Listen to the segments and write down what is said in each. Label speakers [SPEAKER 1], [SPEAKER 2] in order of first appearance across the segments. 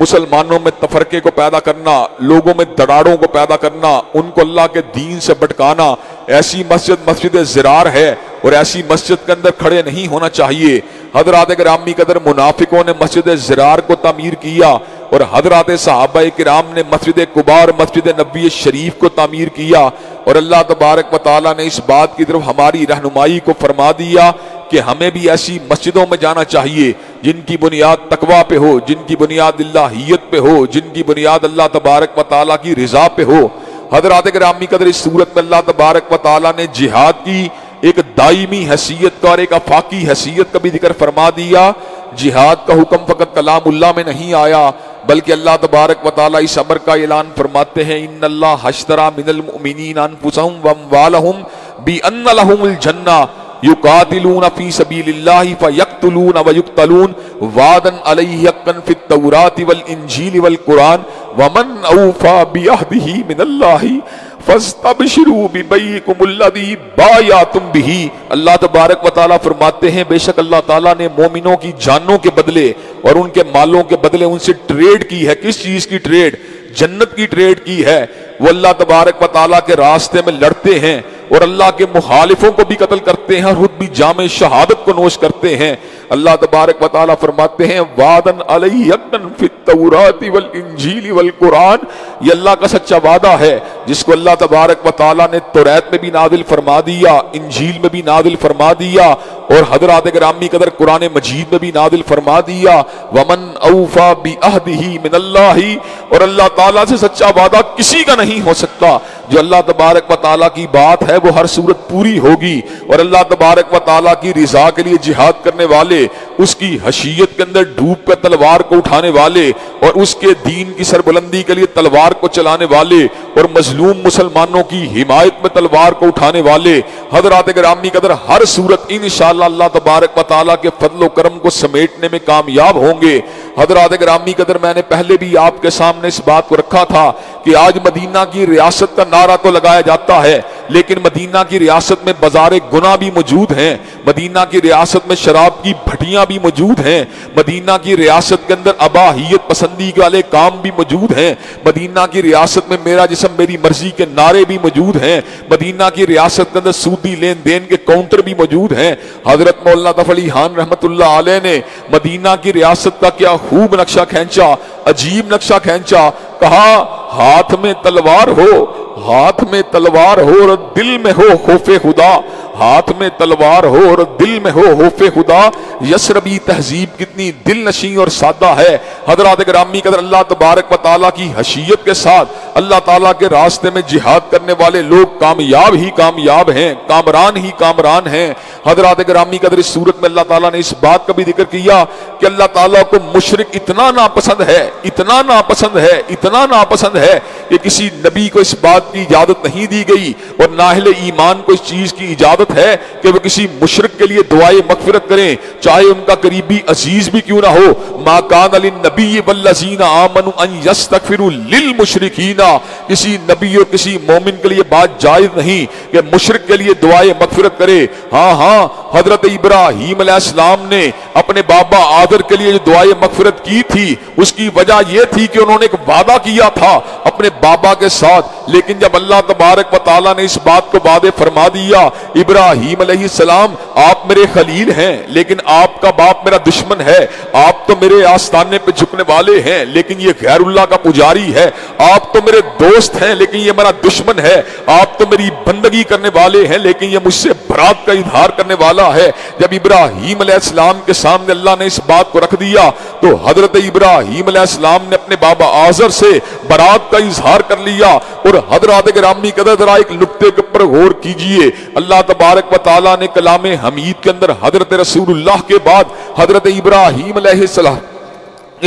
[SPEAKER 1] مسلمانوں میں تفرقے کو پیدا کرنا، لوگوں میں دراڑوں کو پیدا کرنا، ان کو اللہ کے دین سے بھٹکانا، ایسی مسجد مسجد زرار ہے اور ایسی مسجد کے اندر کھڑے نہیں ہونا چاہیے۔ حضرات گرامی قدر منافقوں نے مسجد زرار کو تعمیر کیا اور حضرات صحابہ کرام نے مسجد قباء اور مسجد نبوی شریف کو تعمیر کیا، اور اللہ تبارک و تعالیٰ نے اس بات کی طرف ہماری رہنمائی کو فرما دیا کہ ہمیں بھی ایسی مسجدوں میں جانا چاہیے جن کی بنیاد تقویٰ پہ ہو، جن کی بنیاد اللہیت پہ ہو، جن کی بنیاد اللہ تبارک و تعالیٰ کی رضا پہ ہو۔ حضرات گرامی قدر اس صورت میں اللہ تبارک و تعالیٰ نے جہاد کی ایک دائمی حیثیت کا اور ایک آفاقی حیثیت کا بھی ذکر فرما دیا۔ جہاد کا حکم فقط کلام اللہ میں نہیں آیا، بلکہ اللہ تبارک و تعالیٰ اس امر کا اعلان فرماتے ہیں، ان اللہ اشتری من المؤمنین انفسهم واموالهم بان لهم الجنہ یقاتلون فی سبیل اللہ فیقتلون ویقتلون وعدا علیہ حقا فی التوراۃ والانجیل والقرآن ومن اوفی بعہدہ من اللہ فاستبشروا ببیعکم الذی بایعتم بہ۔ اللہ تبارک و تعالیٰ فرماتے ہیں بے شک اللہ تعالیٰ نے مومنوں کی جانوں کے بدلے اور ان کے مالوں کے بدلے ان سے ٹریڈ کی ہے۔ کس چیز کی ٹریڈ؟ جنت کی ٹریڈ کی ہے۔ وہ اللہ تبارک و تعالیٰ کے راستے میں لڑتے ہیں اور اللہ کے مخالفوں کو بھی قتل کرتے ہیں اور خود بھی جام شہادت کو نوش کرتے ہیں۔ اللہ تبارک و تعالیٰ فرماتے ہیں وعدن علیہ حقا فی التوراۃ والانجیل والقرآن، یہ اللہ کا سچا وعدہ ہے جس کو اللہ تبارک و تعالیٰ نے توریت میں بھی نازل فرما دیا، انجیل میں بھی نازل فرما دیا اور حضرات گرامی قدر قرآن مجید میں بھی نازل فرما دیا۔ ومن اوفی بعہدہ من اللہ، اور اللہ تعالیٰ سے سچا وعدہ کسی کا نہیں ہو سکتا۔ جو اللہ تبارک و تعالیٰ کی بات ہے وہ ہر صورت پوری ہوگی، اور اللہ تبارک و تعالیٰ کی رضا کے لیے جہاد کرنے والے، اس کی حشیت کے اندر ڈوب کر تلوار کو اٹھانے والے اور اس کے دین کی سربلندی کے لیے تلوار کو چلانے والے اور مظلوم مسلمانوں کی حمایت میں تلوار کو اٹھانے والے، حضرات گرامی قدر ہر صورت انشاءاللہ اللہ تبارک و تعالیٰ کے فضل و کرم کو سمیٹنے میں کامیاب ہوں گے۔ حضرات گرامی قدر میں نے پہلے بھی آپ کے سامنے اس بات کو رکھا تھا کہ آج مدینہ کی ریاست کا نعرہ تو لگایا جاتا ہے، لیکن مدینہ کی ریاست میں بازار گناہ بھی موجود ہیں، مدینہ کی ریاست میں شراب کی بھٹیاں بھی موجود ہیں، مدینہ کی ریاست کے اندر اباحیت پسندی والے کام بھی موجود ہیں، مدینہ کی ریاست میں میرا جسم میری مرضی کے نعرے بھی موجود ہیں، مدینہ کی ریاست کے اندر سودی لین دین کے کاؤنٹر بھی موجود ہیں۔ حضرت مولانا طف علی خان رحمت اللہ علیہ نے مدینہ کی ریاست کا کیا خوب نقشہ کھینچا، عجیب نقشہ کھینچا، کہا ہاتھ میں تلوار ہو، ہاتھ میں تلوار ہو اور دل میں ہو خوف خدا، ہاتھ میں تلوار ہو اور دل میں ہو خوف خدا۔ یسربی تہذیب کتنی دل نشیں اور سادہ ہے۔ حضرات گرامی قدر اللہ تبارک و تعالیٰ کی حشیت کے ساتھ اللہ تعالیٰ کے راستے میں جہاد کرنے والے لوگ کامیاب ہی کامیاب ہیں، کامران ہی کامران ہیں۔ حضرات گرامی قدر اس صورت میں اللہ تعالیٰ نے اس بات کا بھی ذکر کیا کہ اللہ تعالیٰ کو مشرک اتنا ناپسند ہے، اتنا ناپسند ہے، اتنا ناپسند ہے کہ کسی نبی کو اس بات کی اجازت نہیں دی گئی اور نہ اہل ایمان کو اس چیز کی اجازت ہے کہ وہ کسی مشرک کے لیے دعائے مغفرت کریں، چاہے ان کا قریبی عزیز بھی کیوں نہ ہو۔ ما کان للنبی والذین آمنوا ان یستغفروا للمشرکین، کسی نبی اور کسی مومن کے لیے بات جائز نہیں کہ مشرک کے لیے دعائے مغفرت کرے۔ ہاں ہاں، حضرت ابراہیم علیہ السلام نے اپنے بابا آدر کے لیے جو دعائے مغفرت کی تھی اس کی وجہ یہ تھی کہ انہوں نے ایک وعدہ کیا تھا اپنے بابا کے ساتھ، لیکن جب اللہ تبارک و تعالیٰ نے اس بات کو وعدے فرما دیا، ابراہیم علیہ السلام آپ میرے خلیل ہیں لیکن آپ کا باپ میرا دشمن ہے، آپ تو میرے آستانے پہ جھکنے والے ہیں لیکن یہ غیر اللہ کا پجاری ہے، آپ تو میرے دوست ہیں لیکن یہ میرا دشمن ہے، آپ تو میری بندگی کرنے والے ہیں لیکن یہ مجھ سے برات کا اظہار کرنے والا ہے۔ جب ابراہیم علیہ السلام کے سامنے اللہ نے اس بات کو رکھ دیا تو حضرت ابراہیم علیہ السلام نے اپنے بابا آزر سے برات کا اظہار کر لیا۔ اور حضرات گرامی قدر ذرا ایک نقطے کے اوپر غور کیجئے، اللہ تبارک و تعالیٰ نے کلام حمید کے اندر حضرت رسول اللہ کے بعد حضرت ابراہیم علیہ السلام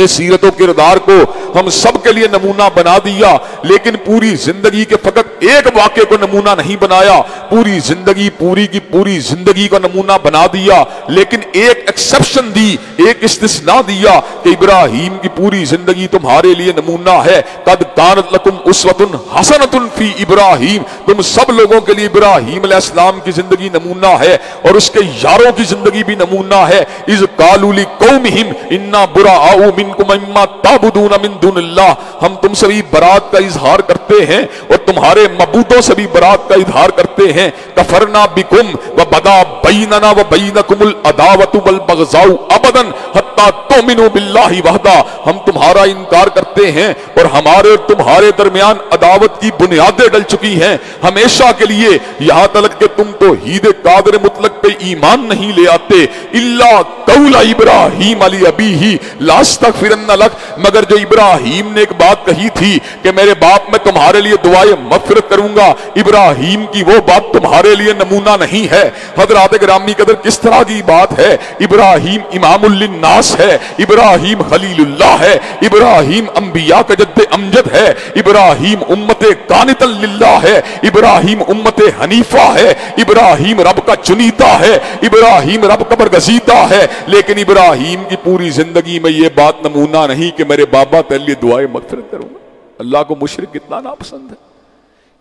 [SPEAKER 1] سیرت و کردار کو ہم سب کے لیے نمونہ بنا دیا، لیکن پوری زندگی کے فقط ایک واقعے کو نمونہ نہیں بنایا، پوری زندگی پوری کی پوری زندگی کو نمونہ بنا دیا، لیکن ایک ایکسپشن دی، ایک استثناء دیا کہ ابراہیم کی پوری زندگی تمہارے لیے نمونہ ہے۔ قد کانت لکم اسوۃ حسنۃ فی ابراہیم، تم سب لوگوں کے لیے ابراہیم علیہ السلام کی زندگی نمونہ ہے، اور اس کے یاروں کی زندگی بھی نمونہ ہے۔ اذ قالوا لقومہم انا براء منکم مما تعبدون من دون اللہ، ہم تم سے بھی برات کا اظہار کرتے ہیں اور تمہارے معبودوں سے بھی برات کا اظہار کرتے ہیں۔ کفرنا بکم وبدا بیننا وبینکم العداوۃ والبغضاء ابدا حتی تؤمنوا باللہ وحدہ، ہم تمہارا انکار کرتے ہیں اور ہمارے اور تمہارے درمیان عداوت کی بنیادیں ڈل چکی ہیں ہمیشہ کے لیے، یہاں تک کہ تم توحید قادر مطلق پہ ایمان نہیں لے آتے۔ الا قول ابراہیم علی ابیہ لاستغفرن لک، مگر جو ابراہیم نے ایک بات کہی تھی کہ میرے باپ میں تمہارے لیے دعائے مغفرت کروں گا، ابراہیم کی وہ بات تمہارے لیے نمونہ نہیں ہے۔ حضرات گرامی قدر کس طرح کی بات ہے، ابراہیم امام للناس ہے، ابراہیم خلیل اللہ ہے، ابراہیم انبیاء کا جد امجد ہے، ابراہیم امت قانتا للہ ہے، ابراہیم امت حنیفہ ہے، ابراہیم رب کا چنیتا ہے، ابراہیم رب کا برگزیدہ ہے، لیکن ابراہیم کی پوری زندگی میں یہ بات نمونہ نہیں کہ میرے بابا تیرے لیے دعائے مغفرت کروں گا۔ اللہ کو مشرک کتنا ناپسند ہے،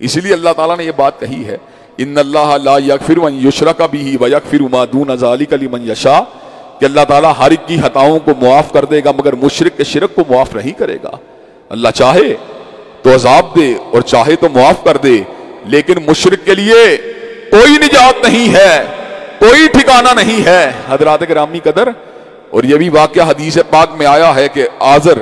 [SPEAKER 1] اسی لیے اللہ تعالیٰ نے یہ بات کہی ہے ان اللہ لا یغفر ان یشرک بہ ویغفر ما دون ذلک لمن یشاء، کہ اللہ تعالیٰ ہر ایک کی خطاؤں کو معاف کر دے گا مگر مشرک کے شرک کو معاف نہیں کرے گا۔ اللہ چاہے تو عذاب دے اور چاہے تو معاف کر دے، لیکن مشرک کے لیے کوئی نجات نہیں ہے، کوئی ٹھکانہ نہیں ہے۔ حضرات گرامی قدر، اور یہ بھی واقعہ حدیث پاک میں آیا ہے کہ آزر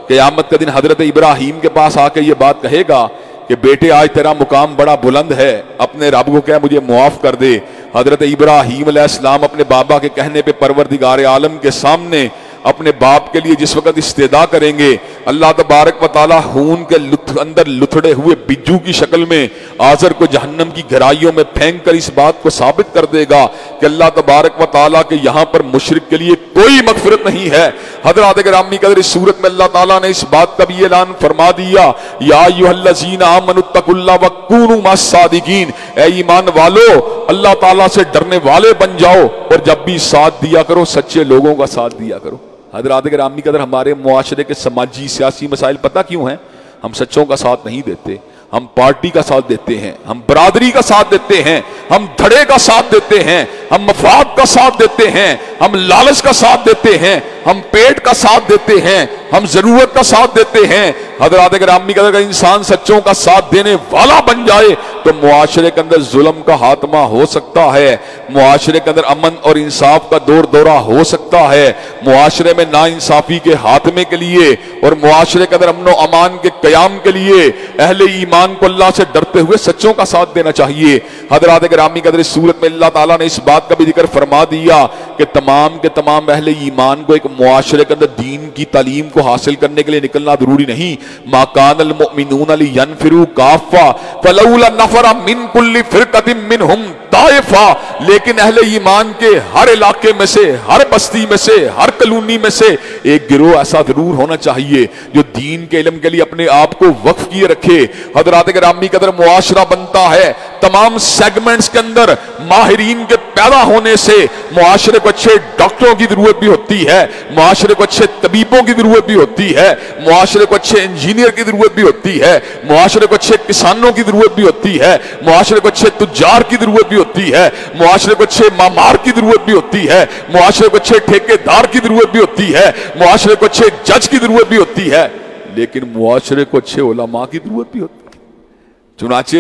[SPEAKER 1] قیامت کے دن حضرت ابراہیم کے پاس آ کے یہ بات کہے گا کہ بیٹے آج تیرا مقام بڑا بلند ہے، اپنے رب کو کہہ مجھے معاف کر دے۔ حضرت ابراہیم علیہ السلام اپنے بابا کے کہنے پہ پروردگار عالم کے سامنے اپنے باپ کے لیے جس وقت استدعا کریں گے، اللہ تبارک و تعالی خون کے اندر لتھڑے ہوئے بجو کی شکل میں آزر کو جہنم کی گہرائیوں میں پھینک کر اس بات کو ثابت کر دے گا کہ اللہ تبارک و تعالیٰ کے یہاں پر مشرک کے لیے کوئی مغفرت نہیں ہے۔ حضرات گرامی قدر، اس صورت میں اللہ تعالیٰ نے اس بات کا بھی اعلان فرما دیا، یا ایھا الذین آمنوا اتقوا اللہ وکونوا مع الصادقین، اے ایمان والو اللہ تعالیٰ سے ڈرنے والے بن جاؤ اور جب بھی ساتھ دیا کرو سچے لوگوں کا ساتھ دیا کرو۔ حضرات گرامی قدر، ہمارے معاشرے کے سماجی سیاسی مسائل پتہ کیوں ہیں؟ ہم سچوں کا ساتھ نہیں دیتے، ہم پارٹی کا ساتھ دیتے ہیں، ہم برادری کا ساتھ دیتے ہیں، ہم دھڑے کا ساتھ دیتے ہیں، ہم مفاد کا ساتھ دیتے ہیں، ہم لالچ کا ساتھ دیتے ہیں، ہم پیٹ کا ساتھ دیتے ہیں، ہم ضرورت کا ساتھ دیتے ہیں۔ حضرات گرامی اگر انسان سچوں کا ساتھ دینے والا بن جائے تو معاشرے کے اندر ظلم کا خاتمہ ہو سکتا ہے، معاشرے کے اندر امن اور انصاف کا دور دورہ ہو سکتا ہے، معاشرے میں ناانصافی کے خاتمے کے لیے اور معاشرے کے اندر امن و امان کے قیام کے لیے اہل ایمان کو اللہ سے ڈرتے ہوئے سچوں کا ساتھ دینا چاہیے۔ حضرات گرامی قدر، اس صورت میں اللہ تعالیٰ نے اس بات کا بھی ذکر فرما دیا کہ تمام کے تمام اہل ایمان کو ایک معاشرے کے اندر دین کی تعلیم کو حاصل کرنے کے لیے نکلنا ضروری نہیں۔ ما کان المؤمنون لینفروا کافہ فلولا نفر من کل فرقۃ منہم طائفہ، لیکن اہل ایمان کے ہر علاقے میں سے، ہر بستی میں سے، ہر کلونی میں سے ایک گروہ ایسا ضرور ہونا چاہیے جو دین کے علم کے لیے اپنے آپ کو وقف کیے رکھے۔ حضرات گرامی قدر، معاشرہ بنتا ہے تمام سیگمنٹس کے اندر ماہرین کے پیدا ہونے سے۔ معاشرے کو اچھے ڈاکٹروں کی ضرورت بھی ہوتی ہے، معاشرے کو اچھے طبیبوں کی ضرورت بھی ہوتی ہے، معاشرے کو اچھے انجینئر کی ضرورت بھی ہوتی ہے، معاشرے کو اچھے کسانوں کی ضرورت بھی ہوتی ہے، معاشرے کو اچھے تجار کی ضرورت بھی ہوتی ہے، معاشرے کو اچھے معمار کی ضرورت بھی ہوتی ہے، معاشرے کو اچھے ٹھیکیدار کی ضرورت بھی ہوتی ہے، معاشرے کو اچھے جج کی ضرورت بھی ہوتی ہے، لیکن معاشرے کو اچھے علماء کی ضرورت بھی ہوتی ہے۔ چنانچہ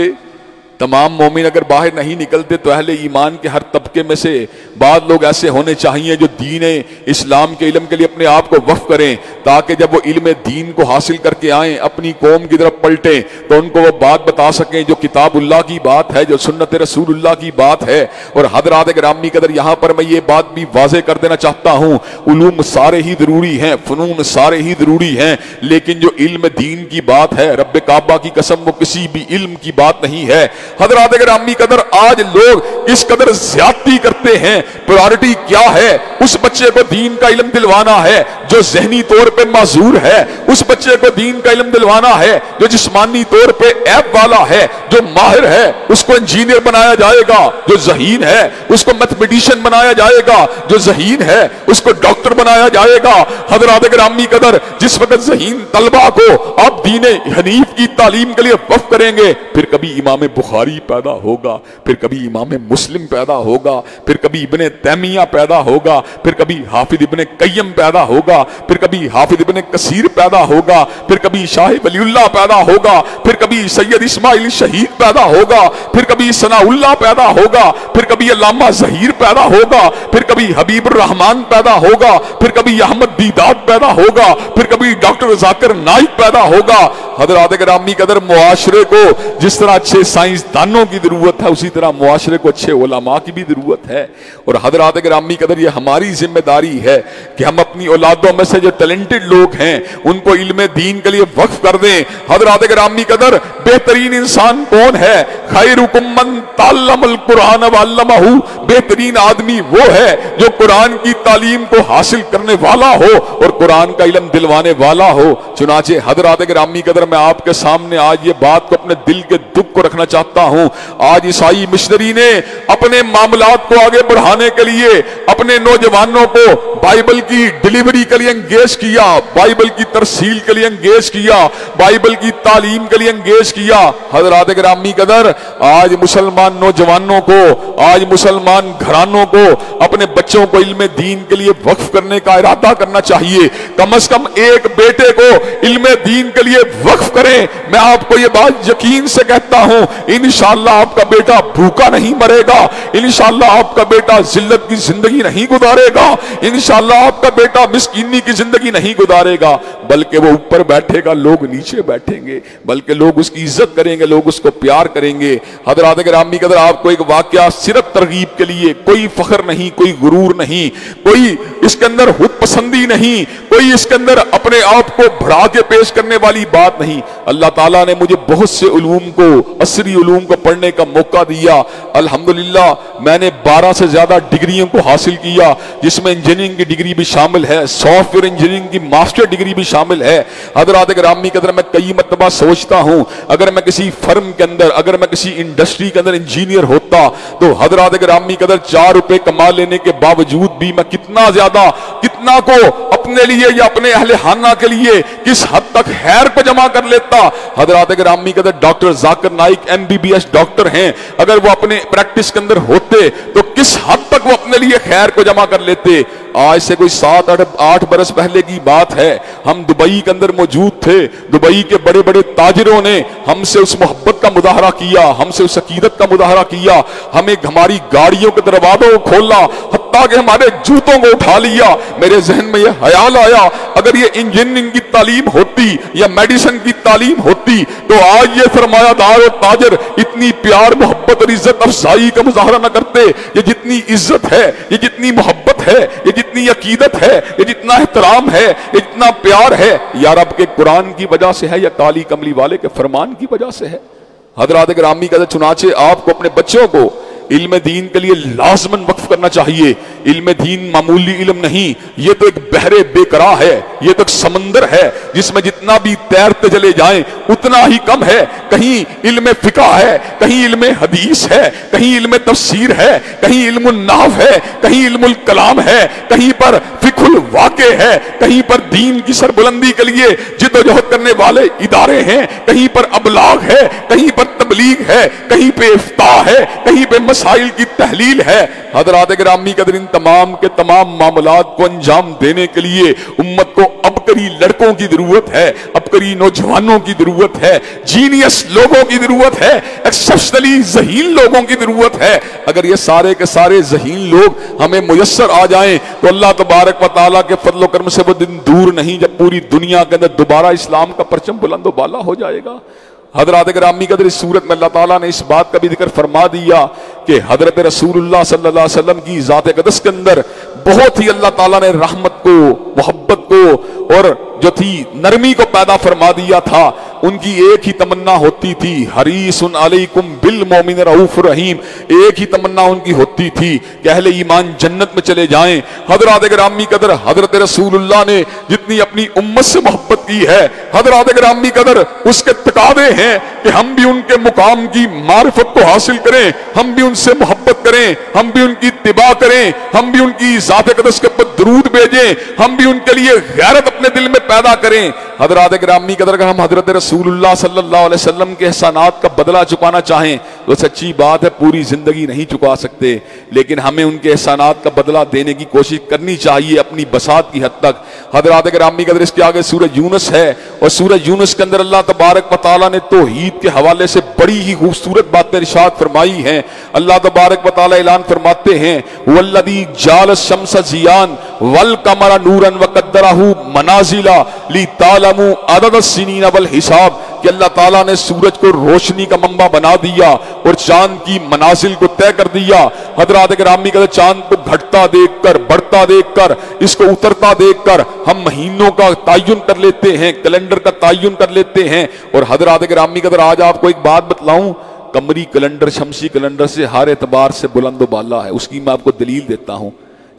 [SPEAKER 1] تمام مومن اگر باہر نہیں نکلتے تو اہل ایمان کے ہر طبقے میں سے بعض لوگ ایسے ہونے چاہیے جو دین اسلام کے علم کے لیے اپنے آپ کو وقف کریں، تاکہ جب وہ علم دین کو حاصل کر کے آئیں، اپنی قوم کی طرف پلٹیں تو ان کو وہ بات بتا سکیں جو کتاب اللہ کی بات ہے، جو سنت رسول اللہ کی بات ہے۔ اور حضرات گرامی قدر، یہاں پر میں یہ بات بھی واضح کر دینا چاہتا ہوں، علوم سارے ہی ضروری ہیں، فنون سارے ہی ضروری ہیں، لیکن جو علم دین کی بات ہے، رب کعبہ کی قسم وہ کسی بھی علم کی بات نہیں ہے۔ حضرات گرامی قدر آج لوگ اس قدر زیادتی کرتے ہیں. پرائورٹی کیا ہے؟ اس بچے کو دین کا علم دلوانا ہے جو ذہنی طور پہ معذور ہے، اس بچے کو دین کا علم دلوانا ہے جو جسمانی طور پہ عیب والا ہے. جو ماہر ہے اس کو انجینئر بنایا جائے گا، جو ذہین ہے اس کو میتھمیٹیشین بنایا جائے گا، جو ذہین ہے اس کو ڈاکٹر بنایا جائے گا. حضرات گرامی قدر جس وقت ذہین طلبہ کو آپ دین حنیف کی تعلیم کے لیے وقف کریں گے، پھر کبھی امام بخاری پیدا ہوگا، پھر کبھی امام مسلم پیدا ہوگا، پھر کبھی ابن تیمیہ پیدا ہوگا، پھر کبھی حافظ ابن قیم پیدا ہوگا، پھر کبھی حافظ ابن کثیر پیدا ہوگا، پھر کبھی شاہ ولی اللہ پیدا ہوگا، پھر کبھی سید اسماعیل شہید پیدا ہوگا، پھر کبھی ثناء اللہ پیدا ہوگا، پھر کبھی علامہ ظہیر پیدا ہوگا، پھر کبھی حبیب الرحمان پیدا ہوگا، پھر کبھی احمد دیداد پیدا ہوگا، پھر کبھی ڈاکٹر ذاکر نائک پیدا ہوگا. حضرات گرامی قدر معاشرے کو جس طرح اچھے سائنسدانوں کی ضرورت ہے اسی طرح معاشرے کو اچھے علماء کی بھی ضرورت ہے. اور حضرات گرامی قدر یہ ہماری ذمہ داری ہے کہ ہم اپنی اولادوں میں سے جو ٹیلنٹڈ لوگ ہیں ان کو علم دین کے لیے وقف کر دیں. حضرات گرامی قدر بہترین انسان کون ہے؟ خیرکم من تعلم القرآن وعلمہ. بہترین آدمی وہ ہے جو قرآن کی تعلیم کو حاصل کرنے والا ہو اور قرآن کا علم دلوانے والا ہو. چنانچہ حضرات گرامی قدر میں آپ کے سامنے آج یہ بات کو اپنے دل کے دکھ کو رکھنا چاہتا ہوں. آج عیسائی مشنری نے اپنے معاملات کو آگے بڑھانے کے لیے اپنے نوجوانوں کو بائبل کی ڈیلیوری کے لیے انگیج کیا، بائبل کی ترسیل کے لیے انگیج کیا، بائبل کی تعلیم کے لیے انگیج کیا. حضرات گرامی قدر آج مسلمان نوجوانوں کو، آج مسلمان گھرانوں کو اپنے بچوں کو علم دین کے لیے وقف کرنے کا ارادہ کرنا چاہیے. کم از کم ایک بیٹے کو علم دین کے لیے وقف کریں. میں آپ کو یہ بات یقین سے کہتا ہوں انشاءاللہ آپ کا بیٹا بھوکا نہیں مرے گا، انشاءاللہ آپ کا بیٹا ذلت کی زندگی نہیں گزارے گا، انشاءاللہ آپ کا بیٹا مسکینی کی زندگی نہیں گزارے گا، بلکہ وہ اوپر بیٹھے گا، لوگ نیچے بیٹھیں گے، بلکہ لوگ اس کی عزت کریں گے، لوگ اس کو پیار کریں گے. حضرات گرامی قدر آپ کو ایک واقعہ صرف ترغیب کے لیے، کوئی فخر نہیں، کوئی غرور نہیں، کوئی اس کے اندر خود پسندی نہیں، کوئی اس کے اندر اپنے آپ کو بڑھا کے پیش کرنے والی بات نہیں. اللہ تعالیٰ نے مجھے بہت سے علوم کو، عصری علوم کو پڑھنے کا موقع دیا. الحمدللہ میں نے 12 سے زیادہ ڈگریوں کو حاصل کیا، جس میں انجینئرنگ کی ڈگری بھی شامل ہے، سافٹ ویئر انجینئرنگ کی ماسٹر ڈگری بھی شامل ہے. حضرات گرامی قدر میں کئی مرتبہ سوچتا ہوں اگر میں کسی فرم کے اندر، اگر میں کسی انڈسٹری کے اندر انجینئر ہوتا تو حضرات گرامی قدر 4 روپے کما لینے کے باوجود بھی میں کتنا زیادہ، کتنا کو اپنے لیے یا اپنے اہل خانہ کے لیے کس حد تک خیر کو جمع کر لیتا. حضرات گرامی قدر doctor Zakir Naik MBBS doctor ہیں، اگر وہ اپنے پریکٹس کے اندر ہوتے تو کس حد تک وہ اپنے لیے خیر کو جمع کر لیتے. آج سے کوئی 7-8 برس پہلے کی بات ہے، ہم دبئی کے اندر موجود تھے. دبئی کے بڑے بڑے تاجروں نے ہم سے اس محبت کا مظاہرہ کیا، ہم سے اس عقیدت کا مظاہرہ کیا، ہمیں ہماری گاڑیوں کے دروازوں کو کھولا، حتیٰ کہ ہمارے جوتوں کو اٹھا لیا. میرے ذہن میں یہ خیال آیا اگر یہ انجینئرنگ کی تعلیم ہوتی یا میڈیسن کی تعلیم ہوتی تو آج یہ سرمایہ دار اور تاجر اتنی پیار، محبت اور عزت افزائی کا مظاہرہ نہ کرتے. یہ جتنی عزت ہے، یہ جتنی محبت ہے، یہ جتنی عقیدت ہے، یہ جتنا احترام ہے، یہ جتنا پیار ہے، یا رب کے قرآن کی وجہ سے ہے یا کالی کملی والے کے فرمان کی وجہ سے ہے. حضرات گرامی کا چنانچہ آپ کو اپنے بچوں کو علم دین کے لیے لازماً وقف کرنا چاہیے. علم دین معمولی علم نہیں، یہ تو ایک بحر بے قرار ہے، یہ تو ایک سمندر ہے جس میں جتنا بھی تیرتے چلے جائیں اتنا ہی کم ہے. کہیں علم فقہ ہے، کہیں علم حدیث ہے، کہیں علم تفسیر ہے، کہیں علم النحو ہے، کہیں علم الکلام ہے، کہیں پر فقہ الواقع ہے، کہیں پر دین کی سربلندی کے لیے جد و جہد کرنے والے ادارے ہیں، کہیں پر ابلاغ ہے، کہیں پر تبلیغ ہے، کہیں پہ افتاء ہے، کہیں پہ مسائل کی تحلیل ہے. حضرات گرامی قدر ان تمام کے تمام معاملات کو انجام دینے کے لیے امت کو عبقری لڑکوں کی ضرورت ہے، عبقری نوجوانوں کی ضرورت ہے، جینیس لوگوں کی ضرورت ہے، ایکسپشنلی ذہین لوگوں کی ضرورت ہے. اگر یہ سارے کے سارے ذہین لوگ ہمیں میسر آ جائیں تو اللہ تبارک و تعالیٰ کے فضل و کرم سے وہ دن دور نہیں جب پوری دنیا کے اندر دوبارہ اسلام کا پرچم بلند و بالا ہو جائے گا. حضرات گرامی قدر اس صورت میں اللہ تعالیٰ نے اس بات کا بھی ذکر فرما دیا کہ حضرت رسول اللہ صلی اللہ علیہ وسلم کی ذات اقدس کے اندر بہت ہی اللہ تعالیٰ نے رحمت کو، محبت کو اور جو تھی نرمی کو پیدا فرما دیا تھا. ان کی ایک ہی تمنا ہوتی تھی، حریص علیکم بالمومن رؤوف رحیم، ایک ہی تمنا ان کی ہوتی تھی کہ اہل ایمان جنت میں چلے جائیں۔ حضرات گرامی قدر، حضرت رسول اللہ نے جتنی اپنی امت سے محبت کی ہے، حضرات گرامی قدر اس کے تقاضے ہیں کہ ہم بھی ان کے مقام کی معرفت کو حاصل کریں، ہم بھی ان سے محبت کریں، ہم بھی ان کی اتباع کریں، ہم بھی ان کی ذات اقدس کے پر درود بھیجیں، ہم بھی ان کے لیے غیرت اپنے دل میں پیدا کریں۔ حضرات گرامی قدر، اگر ہم حضرت رسول اللہ صلی اللہ علیہ وسلم کے احسانات کا بدلہ چکانا چاہیں تو سچی بات ہے پوری زندگی نہیں چکا سکتے، لیکن ہمیں ان کے احسانات کا بدلہ دینے کی کوشش کرنی چاہیے اپنی بساط کی حد تک۔ حضرات گرامی قدر، اس کے آگے سورہ یونس ہے، اور سورہ یونس کے اندر اللہ تبارک و تعالیٰ نے توحید کے حوالے سے بڑی ہی خوبصورت باتیں ارشاد فرمائی ہیں۔ اللہ تبارک و تعالیٰ اعلان فرماتے ہیں والذی جعل الشمس ضیاء والقمر نورا وقدرہ منازل لتعلموا عدد السنین والحساب، کہ اللہ تعالیٰ نے سورج کو روشنی کا منبع بنا دیا اور چاند کی منازل کو طے کر دیا۔ حضرات گرامی کا چاند کو گھٹتا دیکھ کر، بڑھتا دیکھ کر، اس کو اترتا دیکھ کر ہم مہینوں کا تعین کر لیتے ہیں، کیلنڈر کا تعین کر لیتے ہیں۔ اور حضرات گرامی کا آج آپ کو ایک بات بتلاؤں، قمری کیلنڈر شمسی کیلنڈر سے ہر اعتبار سے بلند و بالا ہے۔ اس کی میں آپ کو دلیل دیتا ہوں۔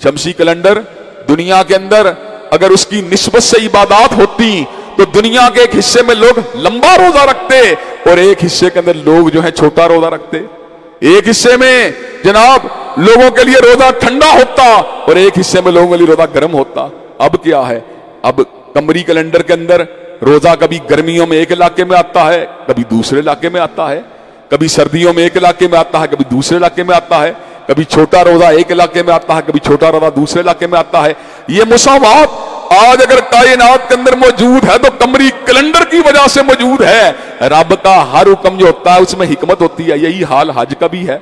[SPEAKER 1] شمسی کیلنڈر دنیا کے اندر اگر اس کی نسبت سے عبادات ہوتی تو دنیا کے ایک حصے میں لوگ لمبا روزہ رکھتے اور ایک حصے کے اندر لوگ جو ہیں چھوٹا روزہ رکھتے۔ ایک حصے میں جناب لوگوں کے لیے روزہ ٹھنڈا ہوتا اور ایک حصے میں لوگوں کے لیے روزہ گرم ہوتا۔ اب کیا ہے؟ اب قمری کیلنڈر کے اندر روزہ کبھی گرمیوں میں ایک علاقے میں آتا ہے، کبھی دوسرے علاقے میں آتا ہے، کبھی سردیوں میں ایک علاقے میں آتا ہے، کبھی دوسرے علاقے میں آتا ہے، کبھی چھوٹا روزہ ایک علاقے میں آتا ہے، کبھی چھوٹا روزہ دوسرے علاقے میں آتا ہے۔ یہ مساوات آج اگر کائنات کے اندر موجود ہے تو قمری کیلنڈر کی وجہ سے موجود ہے۔ رب کا ہر حکم جو ہوتا ہے اس میں حکمت ہوتی ہے۔ یہی حال حج کا بھی ہے۔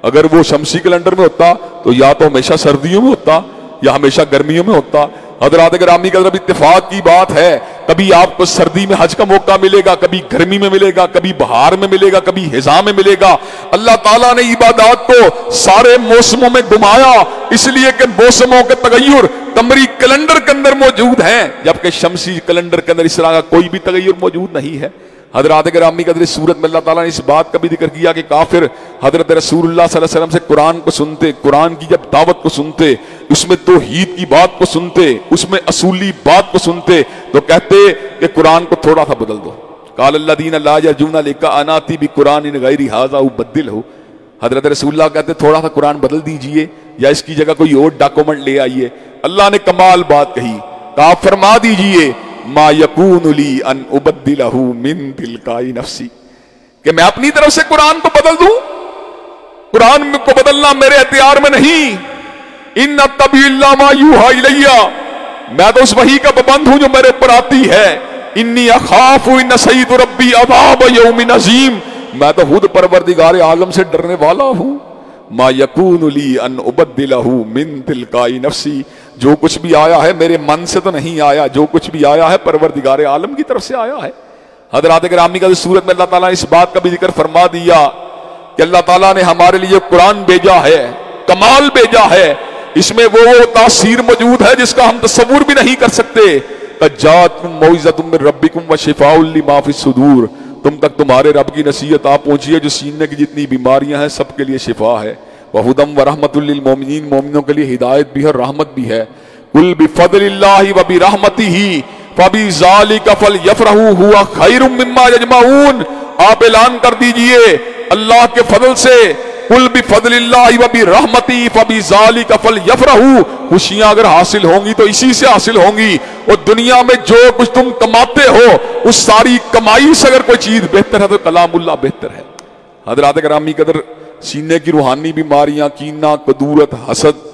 [SPEAKER 1] اگر وہ شمسی کیلنڈر میں ہوتا تو یا تو ہمیشہ سردیوں میں ہوتا یا ہمیشہ گرمیوں میں ہوتا۔ حضرات گرامی کا اب اتفاق کی بات ہے، کبھی آپ کو سردی میں حج کا موقع ملے گا، کبھی گرمی میں ملے گا، کبھی بہار میں ملے گا، کبھی خزاں میں ملے گا۔ اللہ تعالیٰ نے عبادات کو سارے موسموں میں گھمایا، اس لیے کہ موسموں کے تغیر قمری کیلنڈر کے اندر موجود ہیں، جبکہ شمسی کیلنڈر کے اندر اس طرح کا کوئی بھی تغیر موجود نہیں ہے۔ حضرات گرامی قدر، سورت میں اللہ تعالیٰ نے اس بات کا بھی ذکر کیا کہ کافر حضرت رسول اللہ صلی اللہ علیہ وسلم سے قرآن کو سنتے، قرآن کی جب دعوت کو سنتے، اس میں توحید کی بات کو سنتے، اس میں اصولی بات کو سنتے تو کہتے کہ قرآن کو تھوڑا سا بدل دو۔ قال الذین لا یرجون لقاءنا بقرآن غیر ھذا بدلہ، حضرت رسول اللہ کہتے تھوڑا سا قرآن بدل دیجئے یا اس کی جگہ کوئی اور ڈاکومنٹ لے آئیے۔ اللہ نے کمال بات کہی، کہا فرما دیجئے ما یکون لی ان ابدلہ من تلقاء نفسی، کہ میں اپنی طرف سے قرآن کو بدل دوں؟ قرآن کو بدلنا میرے اختیار میں نہیں۔ ان اتبع الا ما یوحی الی، میں تو اس وحی کا پابند ہوں جو میرے اوپر آتی ہے۔ انی اخاف ان عصیت ربی عذاب یوم عظیم، میں تو خود پروردگار عالم سے ڈرنے والا ہوں۔ ما یکون لی ان ابدلہ من تلقاء نفسی، جو کچھ بھی آیا ہے میرے من سے تو نہیں آیا، جو کچھ بھی آیا ہے پروردگار عالم کی طرف سے آیا ہے۔ حضرات گرامی کا سورت میں اللہ تعالیٰ نے اس بات کا بھی ذکر فرما دیا کہ اللہ تعالیٰ نے ہمارے لیے قرآن بھیجا ہے، کمال بھیجا ہے، اس میں وہ تاثیر موجود ہے جس کا ہم تصور بھی نہیں کر سکتے۔ قد جاءتکم موعظۃ من ربکم وشفاء لما فی الصدور، تم تک تمہارے رب کی نصیحت آ پہنچی ہے جو سینے کی جتنی بیماریاں ہیں سب کے لیے شفا ہے۔ وہدی ورحمۃ للمؤمنین، مومنوں کے لیے ہدایت بھی ہے، رحمت بھی ہے۔ قل بفضل اللہ وبرحمتہ فبذلک فلیفرحوا ھو خیر مما یجمعون، آپ اعلان کر دیجئے اللہ کے فضل سے، قل بفضل اللہ وبرحمتہ فبذلک فلیفرحوا، خوشیاں اگر حاصل ہوں گی تو اسی سے حاصل ہوں گی، اور دنیا میں جو کچھ تم کماتے ہو اس ساری کمائی سے اگر کوئی چیز بہتر ہے تو کلام اللہ بہتر ہے۔ حضرات گرامی قدر، سینے کی روحانی بیماریاں، کینہ، کدورت، حسد،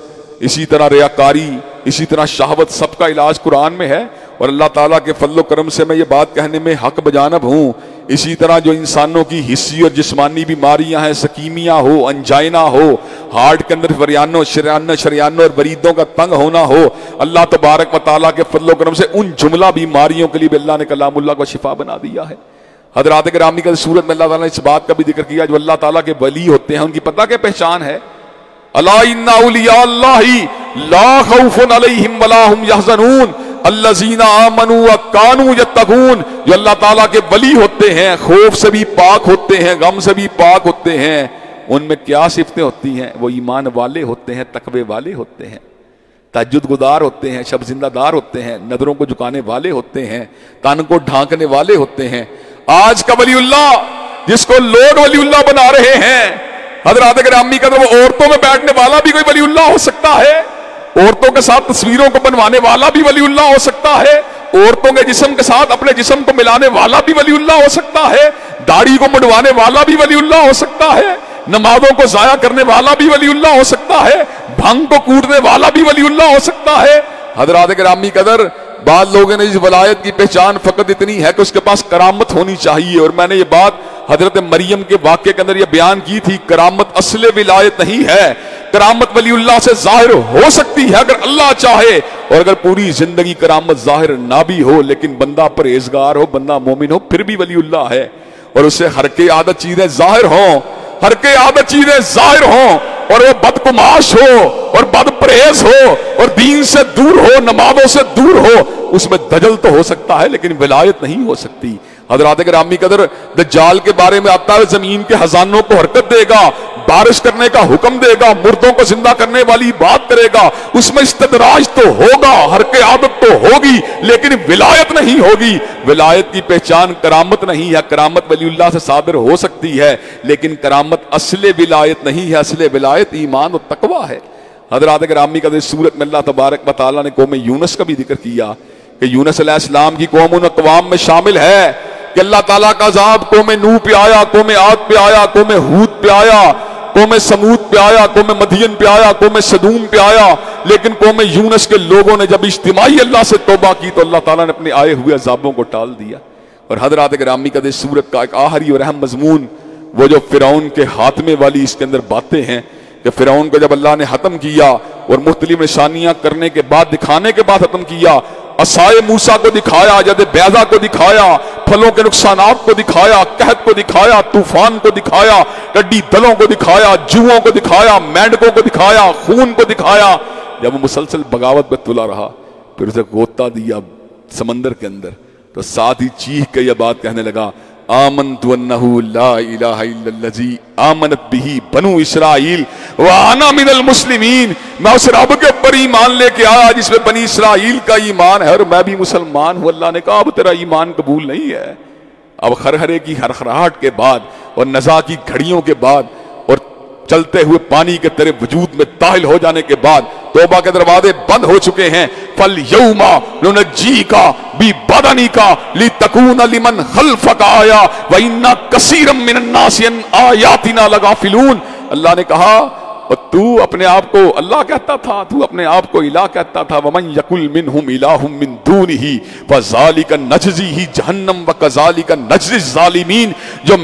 [SPEAKER 1] اسی طرح ریاکاری، اسی طرح شہوت، سب کا علاج قرآن میں ہے، اور اللہ تعالیٰ کے فضل و کرم سے میں یہ بات کہنے میں حق بجانب ہوں۔ اسی طرح جو انسانوں کی حسی اور جسمانی بیماریاں ہیں، سکیمیا ہو، انجائنا ہو، ہارٹ کے اندر شریانوں اور وریدوں کا تنگ ہونا ہو، اللہ تبارک و تعالیٰ کے فضل و کرم سے ان جملہ بیماریوں کے لیے بھی اللہ نے کلام اللہ کو شفا بنا دیا ہے۔ حضرات گرامی کا سورت میں اللہ تعالیٰ نے اس بات کا بھی ذکر کیا، جو اللہ تعالیٰ کے ولی ہوتے ہیں ان کی پتہ کیا پہچان ہے؟ الا ان اولیاء اللہ لا خوف علیہم ولا هم یحزنون، الذین آمنوا وکانوا یتقون، جو اللہ تعالیٰ کے ولی ہوتے ہیں، خوف سے بھی پاک ہوتے ہیں، غم سے بھی پاک ہوتے ہیں، ان میں کیا صفتیں ہوتی ہیں؟ وہ ایمان والے ہوتے ہیں، تقوی والے ہوتے ہیں، تہجد گزار ہوتے ہیں، شب زندہ دار ہوتے ہیں، نظروں کو جھکانے والے ہوتے ہیں، تن کو ڈھانکنے والے ہوتے ہیں۔ آج کا ولی اللہ جس کو لوگ ولی اللہ بنا رہے ہیں، حضرات گرامی قدر، وہ عورتوں میں بیٹھنے والا بھی کوئی ولی اللہ ہو سکتا ہے، عورتوں کے ساتھ تصویروں کو بنوانے والا بھی ولی اللہ ہو سکتا ہے، عورتوں کے جسم کے ساتھ اپنے جسم کو ملانے والا بھی ولی اللہ ہو سکتا ہے، داڑھی کو مڈوانے والا بھی ولی اللہ ہو سکتا ہے، نمازوں کو ضائع کرنے والا بھی ولی اللہ ہو سکتا ہے، بھنگ کو کوٹنے والا بھی ولی اللہ ہو سکتا ہے۔ حضرات گرامی قدر، بعض لوگوں نے اس ولایت کی پہچان فقط اتنی ہے کہ اس کے پاس کرامت ہونی چاہیے، اور میں نے یہ بات حضرت مریم کے واقعے کے اندر یہ بیان کی تھی، کرامت اصل ولایت نہیں ہے، کرامت ولی اللہ سے ظاہر ہو سکتی ہے اگر اللہ چاہے، اور اگر پوری زندگی کرامت ظاہر نہ بھی ہو لیکن بندہ پرہیزگار ہو، بندہ مومن ہو، پھر بھی ولی اللہ ہے، اور اسے حرکے عادت چیزیں ظاہر ہوں، حرکے عادت چیزیں ظاہر ہوں، اور وہ بدگماش ہو اور بد پرہیز ہو اور دین سے دور ہو، نمازوں سے دور ہو، اس میں دجل تو ہو سکتا ہے لیکن ولایت نہیں ہو سکتی۔ حضرات گرامی قدر، دجال کے بارے میں آتا ہے زمین کے خزانوں کو حرکت دے گا، بارش کرنے کا حکم دے گا، مردوں کو زندہ کرنے والی بات کرے گا، اس میں استدراج تو ہوگا، حرکت عادت تو ہوگی لیکن ولایت نہیں ہوگی۔ ولایت کی پہچان کرامت نہیں ہے، کرامت ولی اللہ سے صادر ہو سکتی ہے لیکن کرامت اصل ولایت نہیں ہے، اصل ولایت ایمان و تقوی ہے۔ حضرات گرامی قدر، سورت میں اللہ تبارک و تعالیٰ نے قوم یونس کا بھی ذکر کیا کہ یونس علیہ السلام کی قوم ان اقوام میں شامل ہے کہ اللہ تعالیٰ کا عذاب قوم نوح پہ آیا، قوم عاد پہ آیا، قوم ہود پہ آیا، قوم سمود پہ آیا، قوم مدین پہ آیا، قوم سدوم پہ آیا، لیکن قوم یونس کے لوگوں نے جب اجتماعی اللہ سے توبہ کی تو اللہ تعالیٰ نے اپنے آئے ہوئے عذابوں کو ٹال دیا۔ اور حضرات گرامی قدر، سورت کا ایک آخری اور اہم مضمون وہ جو فرعون کے خاتمے والی اس کے اندر باتیں ہیں کہ فرعون کو جب اللہ نے ختم کیا اور مختلف نشانیاں کرنے کے بعد، دکھانے کے بعد ختم کیا، عصائے موسیٰ کو دکھایا، جد بیضا کو دکھایا، پھلوں کے نقصانات کو دکھایا، قحط کو دکھایا، طوفان کو دکھایا، ٹڈی دلوں کو دکھایا، جوؤں کو دکھایا، مینڈکوں کو دکھایا، خون کو دکھایا، جب وہ مسلسل بغاوت پہ تلا رہا، پھر اسے غوطہ دیا سمندر کے اندر، تو ساتھ ہی چیخ کے یہ بات کہنے لگا، آمنت انہ لا الہ الا الذی آمنت بہ بنو اسرائیل وانا من المسلمین، میں اس رب کے اوپر ایمان لے کے آیا جس میں بنی اسرائیل کا ایمان ہے اور میں بھی مسلمان ہوں۔ اللہ نے کہا اب تیرا ایمان قبول نہیں ہے۔ اب خرخرے کی ہرخراہٹ کے بعد اور نزا کی گھڑیوں کے بعد اور چلتے ہوئے پانی کے تیرے وجود میں داخل ہو جانے کے بعد توبہ کے دروازے بند ہو چکے ہیں، فَالْيَوْمَ نُنَجِّيكَ بِبَدَنِكَ لِتَكُونَ لِمَنْ خَلْفَكَ آیَةً وَإِنَّ كَثِيرًا مِّنَ النَّاسِ عَنْ آیَاتِنَا لَغَافِلُونَ۔ اللہ نے کہا اور تو اپنے آپ کو اللہ کہتا تھا، تو اپنے آپ کو الہ کہتا تھا، وَمَنْ يَقُلْ مِنْهُمْ إِلَٰهٌ مِّن دُونِهِ فَذَلِكَ نَجْزِيهِ جَهَنَّمَ وَكَذَلِكَ نَجْزِي الظَّالِمِينَ، جو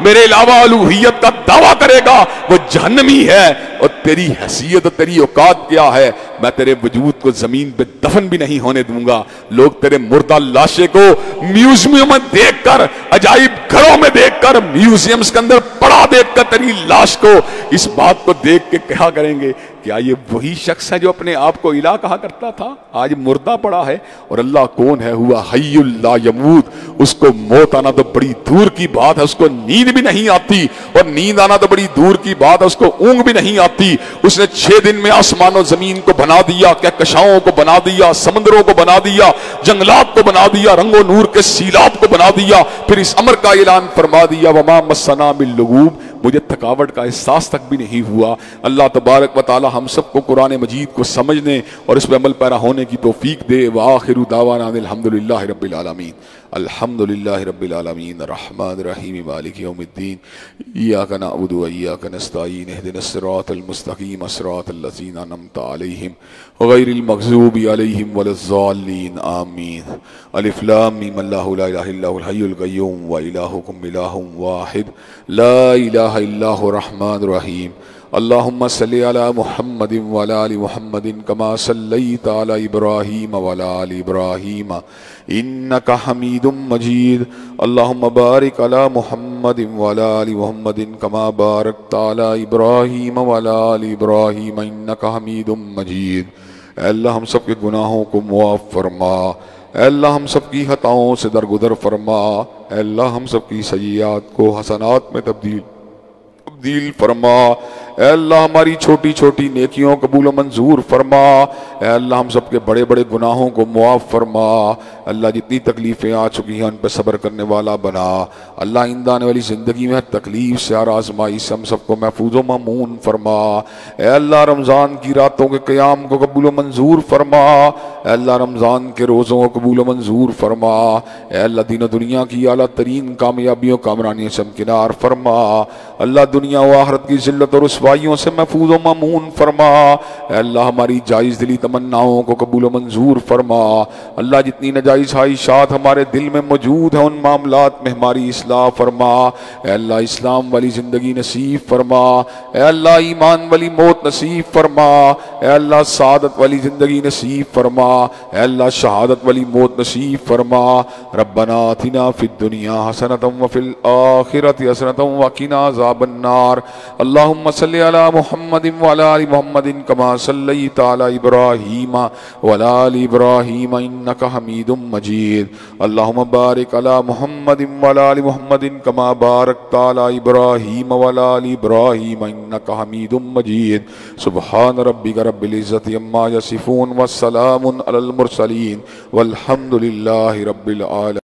[SPEAKER 1] میرے علاوہ الوہیت کا دعویٰ کرے گا وہ جہنمی ہے، اور تیری حیثیت اور تیری اوقات کیا ہے، میں تیرے وجود کو زمین پہ دفن بھی نہیں ہونے دوں گا۔ لوگ تیرے مردہ لاشے کو میوزیم میں دیکھ کر، عجائب گھروں میں دیکھ کر، میوزیمز کے اندر پڑا دیکھ کر تیری لاش کو اس بات کو دیکھ کے کہا کریں گے کیا یہ وہی شخص ہے جو اپنے آپ کو الہ کہا کرتا تھا، آج مردہ پڑا ہے۔ اور اللہ کون ہے؟ ہوا حی لا یموت، اس کو موت آنا تو بڑی دور کی بات ہے، اس کو نیند بھی نہیں آتی، اور نیند آنا تو بڑی دور کی بات ہے، اس کو اونگ بھی نہیں آتی۔ اس نے 6 دن میں آسمان و زمین کو بنا دیا، کہکشاؤں کو بنا دیا، سمندروں کو بنا دیا، جنگلات کو بنا دیا، رنگ و نور کے سیلاب کو بنا دیا، پھر اس امر کا اعلان فرما دیا وما مسنا من لغوب، مجھے تھکاوٹ کا احساس تک بھی نہیں ہوا۔ اللہ تبارک و تعالی ہم سب کو قرآن مجید کو سمجھنے اور اس پہ عمل پیرا ہونے کی توفیق دے۔ وآخر دعوانا الحمدللہ رب العالمین، الحمدللہ رب العالمین، الرحمن الرحیم، مالک یوم الدین، ایاک نعبد و ایاک نستعین، اہدنا الصراط المستقیم، صراط الذین انعمت علیہم غیر المغضوب علیہم ولا الضالین، آمین۔ الف لام میم، اللہ لا الہ الا هو الحی القیوم و الہکم الہ واحد لا الہ الا هو الرحمن الرحیم۔ اللہم صلی علی محمد وعلی آل محمد کما صلیت علی ابراہیم وعلی آل ابراہیم انک حمید مجید۔ اللہم بارک علی محمد وعلی آل محمد کما بارکت علی ابراہیم وعلی آل ابراہیم انک حمید مجید۔ اے اللہ ہم سب کے گناہوں کو معاف فرما، اے اللہ ہم سب کی خطاؤں سے درگزر فرما، اے اللہ ہم سب کی سیئات کو حسنات میں تبدیل فرما، اے اللہ ہماری چھوٹی چھوٹی نیکیوں قبول و منظور فرما، اے اللہ ہم سب کے بڑے بڑے گناہوں کو معاف فرما، اللہ جتنی تکلیفیں آ چکی ہیں ان پہ صبر کرنے والا بنا، اللہ آئندہ آنے والی زندگی میں ہر تکلیف سے ہر آزمائی سے ہم سب کو محفوظ و مامون فرما، اے اللہ رمضان کی راتوں کے قیام کو قبول و منظور فرما، اے اللہ رمضان کے روزوں کو قبول و منظور فرما، اے اللہ دین و دنیا کی اعلیٰ ترین کامیابیوں کامرانیوں سے ہمکنار فرما، اللہ دنیا و آخرت کی ذلت اور رسوائیوں سے محفوظ و مامون فرما، اے اللہ ہماری جائز دلی تمناؤں کو قبول و منظور فرما، اللہ جتنی نجائز خواہشات ہمارے دل میں موجود ہیں ان معاملات میں ہماری اصلاح فرما، اے اللہ اسلام والی زندگی نصیب فرما، اے اللہ ایمان والی موت نصیب فرما، اے اللہ سعادت والی زندگی نصیب فرما، اے اللہ شہادت والی موت نصیب فرما، ربنا آتنا فی الدنیا حسنۃ وفی الآخرۃ حسنۃ وقنا عذاب النار، اللہم صلی علی محمد وعلی آل محمد کما صلیت علی ابراہیم وعلی آل ابراہیم انک حمید مجید، اللہم بارک علی محمد وعلی آل محمد کما بارکت علی ابراہیم وعلی آل ابراہیم انک حمید مجید، سبحان ربک رب العزت عما یصفون والسلام علی المرسلین والحمد للہ رب العالمین۔